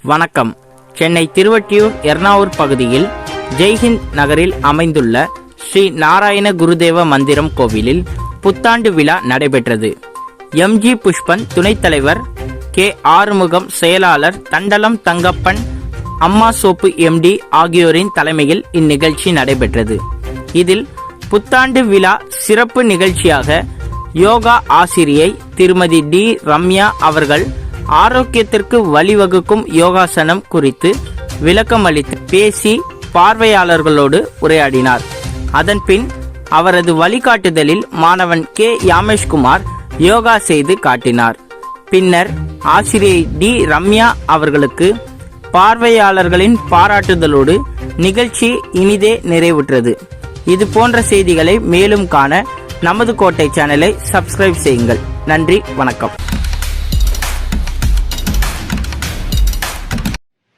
வணக்கம். சென்னை திருவொற்றியூர் எர்ணாவூர் பகுதியில் ஜெய்ஹிந்த் நகரில் அமைந்துள்ள ஸ்ரீ நாராயண குருதேவ மந்திரம் கோவிலில் புத்தாண்டு விழா நடைபெற்றது. எம்.ஜி. புஷ்பன் துணைத் தலைவர், கே. ஆறுமுகம் செயலாளர், தண்டலம் தங்கப்பன், அம்மா சோப்பு எம்.டி. ஆகியோரின் தலைமையில் இந்நிகழ்ச்சி நடைபெற்றது. இதில் புத்தாண்டு விழா சிறப்பு நிகழ்ச்சியாக யோகா ஆசிரியை திருமதி டி. ரம்யா அவர்கள் ஆரோக்கியத்திற்கு வழிவகுக்கும் யோகாசனம் குறித்து விளக்கம் அளித்து பேசி பார்வையாளர்களோடு உரையாடினார். அதன்பின் அவரது வழிகாட்டுதலில் மாணவன் கே. யாமேஷ்குமார் யோகா செய்து காட்டினார். பின்னர் ஆசிரியை டி. ரம்யா அவர்களுக்கு பார்வையாளர்களின் பாராட்டுதலோடு நிகழ்ச்சி இனிதே நிறைவுற்றது. இது போன்ற செய்திகளை மேலும் காண நமது கோட்டை சேனலை சப்ஸ்கிரைப் செய்யுங்கள். நன்றி, வணக்கம்.